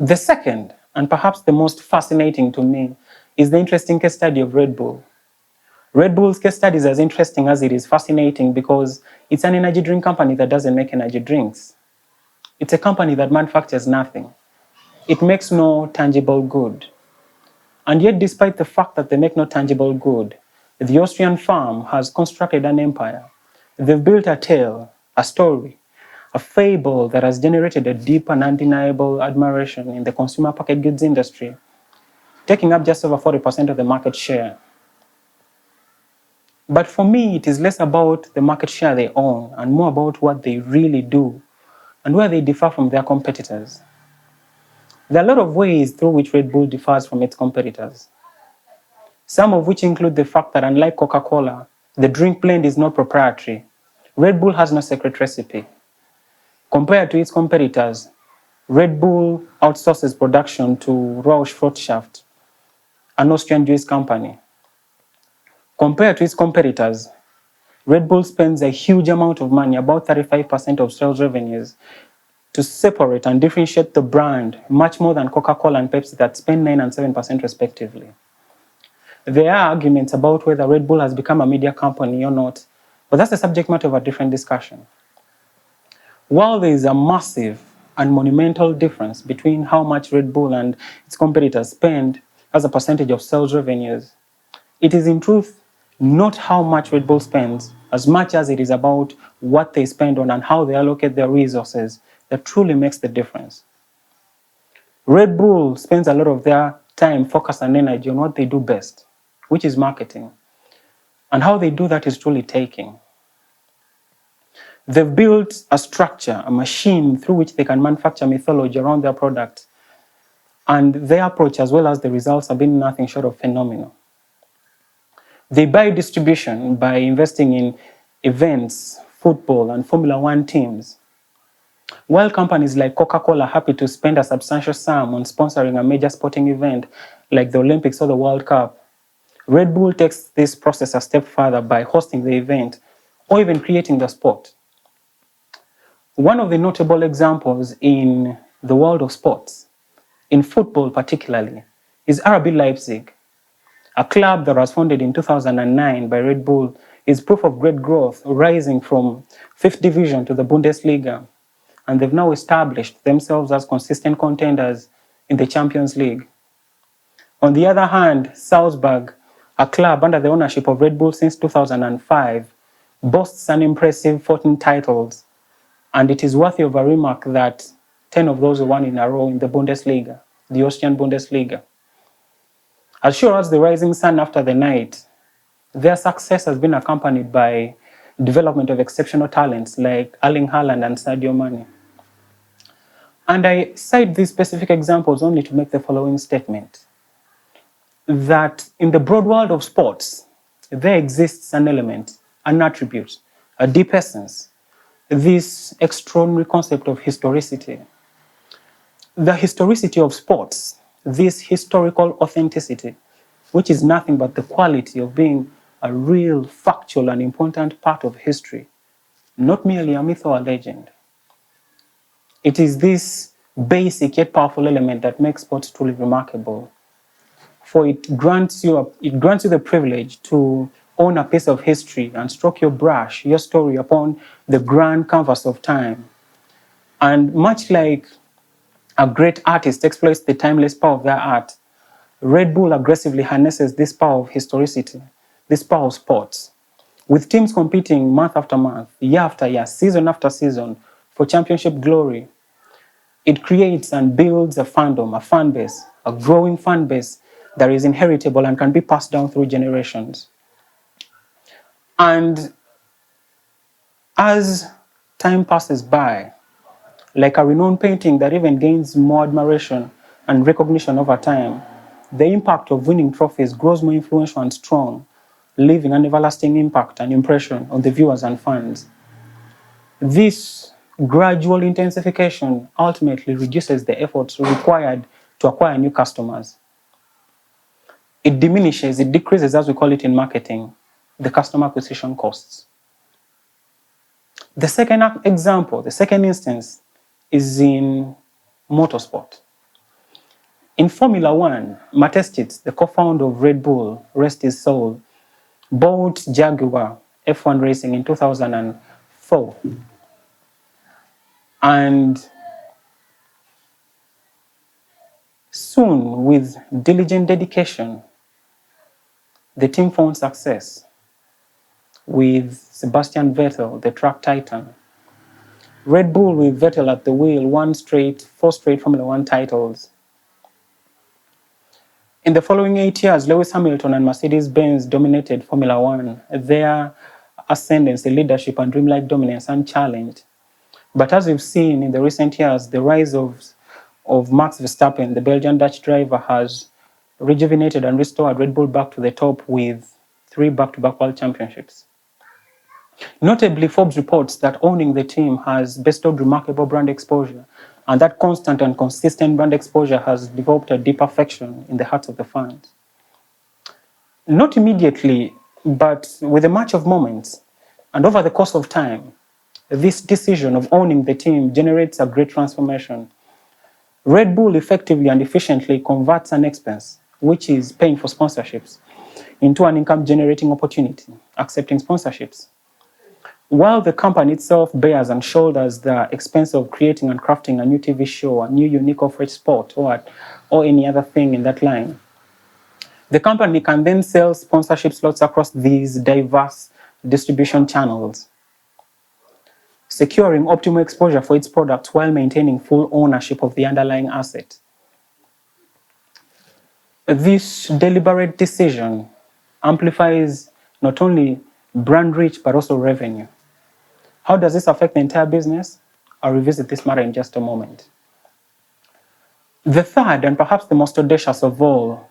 The second, and perhaps the most fascinating to me, is the interesting case study of Red Bull. Red Bull's case study is as interesting as it is fascinating because it's an energy drink company that doesn't make energy drinks. It's a company that manufactures nothing. It makes no tangible good. And yet, despite the fact that they make no tangible good, the Austrian firm has constructed an empire. They've built a tale, a story, a fable that has generated a deep and undeniable admiration in the consumer packaged goods industry, taking up just over 40% of the market share. But for me, it is less about the market share they own and more about what they really do and where they differ from their competitors. There are a lot of ways through which Red Bull differs from its competitors, some of which include the fact that unlike Coca-Cola, the drink blend is not proprietary. Red Bull has no secret recipe. Compared to its competitors, Red Bull outsources production to Rausch-Fortschaft, an Austrian Jewish company. Compared to its competitors, Red Bull spends a huge amount of money, about 35% of sales revenues, to separate and differentiate the brand, much more than Coca-Cola and Pepsi that spend 9 and 7% respectively. There are arguments about whether Red Bull has become a media company or not, but that's the subject matter of a different discussion. While there is a massive and monumental difference between how much Red Bull and its competitors spend as a percentage of sales revenues, it is in truth not how much Red Bull spends as much as it is about what they spend on and how they allocate their resources that truly makes the difference. Red Bull spends a lot of their time, focus, and energy on what they do best, which is marketing. And how they do that is truly taking. They've built a structure, a machine through which they can manufacture mythology around their product. And their approach, as well as the results, have been nothing short of phenomenal. They buy distribution by investing in events, football, and Formula One teams. While companies like Coca-Cola are happy to spend a substantial sum on sponsoring a major sporting event like the Olympics or the World Cup, Red Bull takes this process a step further by hosting the event or even creating the sport. One of the notable examples in the world of sports, in football particularly, is RB Leipzig. A club that was founded in 2009 by Red Bull is proof of great growth, rising from 5th division to the Bundesliga, and they've now established themselves as consistent contenders in the Champions League. On the other hand, Salzburg, a club under the ownership of Red Bull since 2005, boasts an impressive 14 titles, and it is worthy of a remark that 10 of those are won in a row in the Bundesliga, the Austrian Bundesliga. As sure as the rising sun after the night, their success has been accompanied by development of exceptional talents like Erling Haaland and Sadio Mane. And I cite these specific examples only to make the following statement, that in the broad world of sports, there exists an element, an attribute, a deep essence, this extraordinary concept of historicity. The historicity of sports, this historical authenticity, which is nothing but the quality of being a real, factual, and important part of history, not merely a myth or a legend. It is this basic yet powerful element that makes sports truly remarkable. For it grants you the privilege to own a piece of history and stroke your brush, your story upon the grand canvas of time. And much like a great artist exploits the timeless power of their art, Red Bull aggressively harnesses this power of historicity, this power of sports, with teams competing month after month, year after year, season after season for championship glory. It creates and builds a fandom, a fan base, a growing fan base that is inheritable and can be passed down through generations. And as time passes by, like a renowned painting that even gains more admiration and recognition over time, the impact of winning trophies grows more influential and strong, leaving an everlasting impact and impression on the viewers and fans. This gradual intensification ultimately reduces the efforts required to acquire new customers. It diminishes, it decreases, as we call it in marketing, the customer acquisition costs. The second example, the second instance, is in motorsport. In Formula One, Matestic, the co-founder of Red Bull, rest his soul, bought Jaguar F1 Racing in 2004. And soon, with diligent dedication, the team found success with Sebastian Vettel, the track titan. Red Bull with Vettel at the wheel won four straight Formula One titles. In the following 8 years, Lewis Hamilton and Mercedes-Benz dominated Formula One, their ascendancy, leadership, and dreamlike dominance unchallenged. But as we've seen in the recent years, the rise of Max Verstappen, the Belgian-Dutch driver, has rejuvenated and restored Red Bull back to the top with 3 back-to-back world championships. Notably, Forbes reports that owning the team has bestowed remarkable brand exposure, and that constant and consistent brand exposure has developed a deep affection in the hearts of the fans. Not immediately, but with a match of moments, and over the course of time, this decision of owning the team generates a great transformation. Red Bull effectively and efficiently converts an expense, which is paying for sponsorships, into an income-generating opportunity, accepting sponsorships. While the company itself bears and shoulders the expense of creating and crafting a new TV show, a new unique off-road sport, or any other thing in that line, the company can then sell sponsorship slots across these diverse distribution channels, securing optimal exposure for its products while maintaining full ownership of the underlying asset. This deliberate decision amplifies not only brand reach but also revenue. How does this affect the entire business? I'll revisit this matter in just a moment. The third, and perhaps the most audacious of all,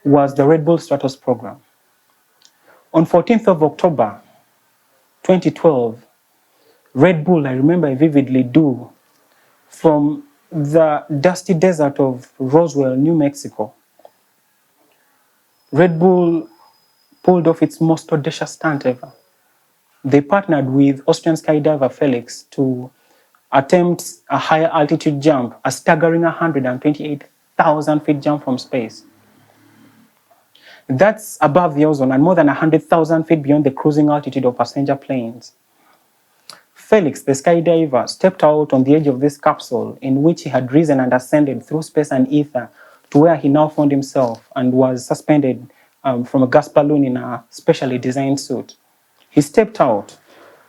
was the Red Bull Stratos program. On 14th of October 2012, Red Bull, I remember I vividly do, from the dusty desert of Roswell, New Mexico, Red Bull pulled off its most audacious stunt ever. They partnered with Austrian skydiver Felix to attempt a higher altitude jump, a staggering 128,000 feet jump from space. That's above the ozone and more than 100,000 feet beyond the cruising altitude of passenger planes. Felix, the skydiver, stepped out on the edge of this capsule in which he had risen and ascended through space and ether to where he now found himself and was suspended from a gas balloon in a specially designed suit. He stepped out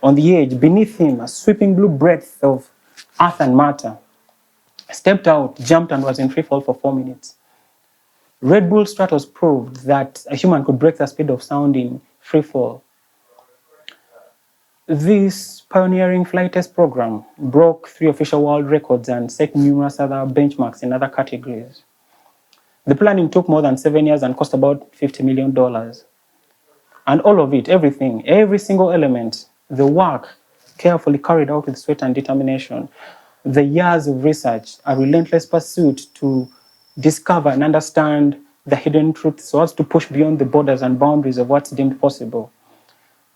on the edge. Beneath him, a sweeping blue breadth of earth and matter. Stepped out, jumped, and was in free fall for 4 minutes. Red Bull Stratos proved that a human could break the speed of sound in free fall. This pioneering flight test program broke 3 official world records and set numerous other benchmarks in other categories. The planning took more than 7 years and cost about $50 million. And all of it, everything, every single element, the work carefully carried out with sweat and determination, the years of research, a relentless pursuit to discover and understand the hidden truths so as to push beyond the borders and boundaries of what's deemed possible.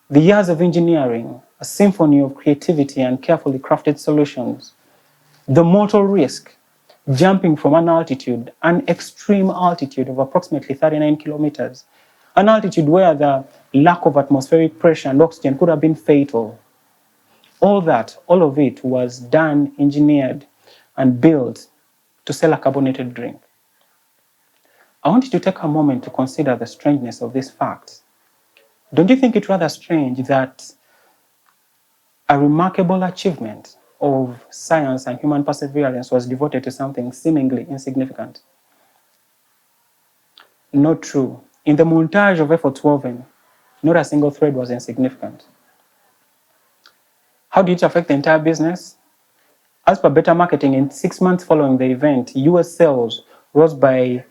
The years of engineering, a symphony of creativity and carefully crafted solutions. The mortal risk, jumping from an altitude, an extreme altitude of approximately 39 kilometers, an altitude where the lack of atmospheric pressure and oxygen could have been fatal. All of it was done, engineered, and built to sell a carbonated drink. I want you to take a moment to consider the strangeness of this fact. Don't you think it rather strange that a remarkable achievement of science and human perseverance was devoted to something seemingly insignificant? Not true. In the montage of efforts woven, not a single thread was insignificant. How did it affect the entire business? As per Better Marketing, in 6 months following the event, US sales rose by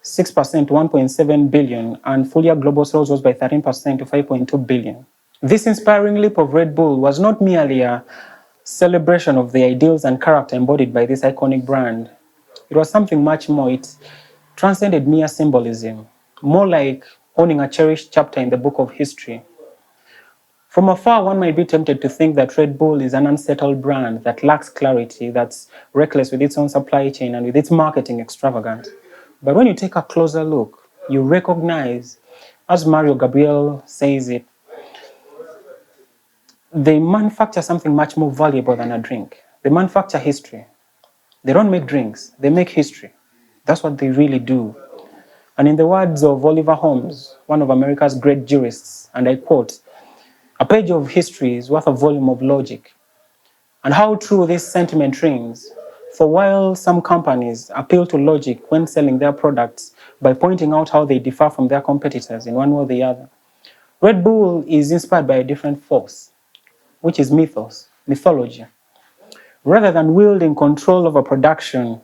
6% to 1.7 billion, and full-year global sales rose by 13% to 5.2 billion. This inspiring leap of Red Bull was not merely a celebration of the ideals and character embodied by this iconic brand. It was something much more. It transcended mere symbolism, more like owning a cherished chapter in the book of history. From afar, one might be tempted to think that Red Bull is an unsettled brand that lacks clarity, that's reckless with its own supply chain and with its marketing extravagant. But when you take a closer look, you recognize, as Mario Gabriel says it, they manufacture something much more valuable than a drink. They manufacture history. They don't make drinks, they make history. That's what they really do. And in the words of Oliver Holmes, one of America's great jurists, and I quote, "A page of history is worth a volume of logic." And how true this sentiment rings. For while some companies appeal to logic when selling their products by pointing out how they differ from their competitors in one way or the other, Red Bull is inspired by a different force, which is mythology. Rather than wielding control over production,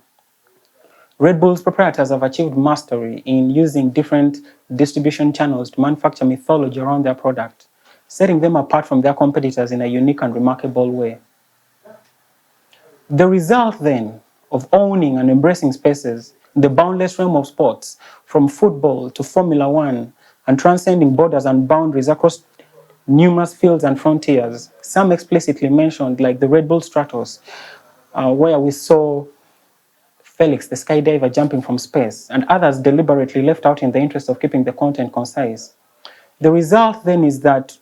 Red Bull's proprietors have achieved mastery in using different distribution channels to manufacture mythology around their product, setting them apart from their competitors in a unique and remarkable way. The result, then, of owning and embracing spaces in the boundless realm of sports, from football to Formula One, and transcending borders and boundaries across numerous fields and frontiers, some explicitly mentioned, like the Red Bull Stratos, where we saw Felix, the skydiver, jumping from space, and others deliberately left out in the interest of keeping the content concise. The result, then, is that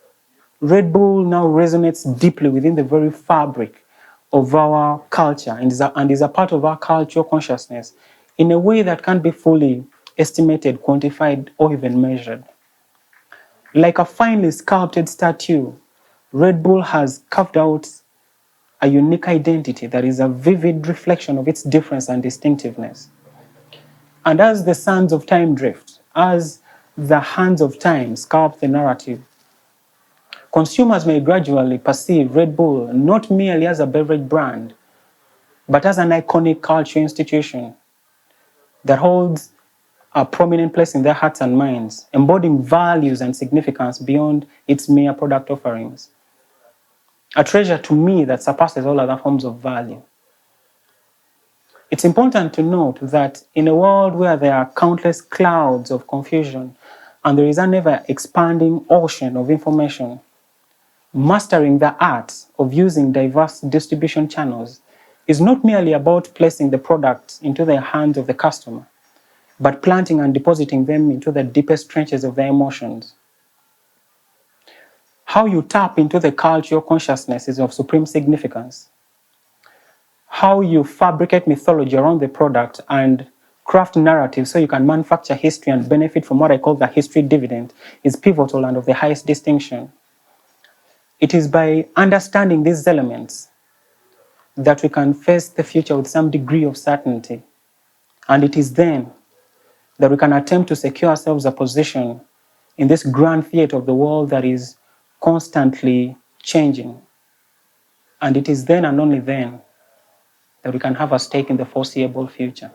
Red Bull now resonates deeply within the very fabric of our culture and is a part of our cultural consciousness in a way that can't be fully estimated, quantified, or even measured. Like a finely sculpted statue, Red Bull has carved out a unique identity that is a vivid reflection of its difference and distinctiveness. And as the sands of time drift, as the hands of time sculpt the narrative, consumers may gradually perceive Red Bull not merely as a beverage brand, but as an iconic cultural institution that holds a prominent place in their hearts and minds, embodying values and significance beyond its mere product offerings. A treasure to me that surpasses all other forms of value. It's important to note that in a world where there are countless clouds of confusion and there is an ever-expanding ocean of information, mastering the art of using diverse distribution channels is not merely about placing the product into the hands of the customer, but planting and depositing them into the deepest trenches of their emotions. How you tap into the cultural consciousness is of supreme significance. How you fabricate mythology around the product and craft narratives so you can manufacture history and benefit from what I call the history dividend is pivotal and of the highest distinction. It is by understanding these elements that we can face the future with some degree of certainty. And it is then that we can attempt to secure ourselves a position in this grand theater of the world that is constantly changing. And it is then and only then that we can have a stake in the foreseeable future.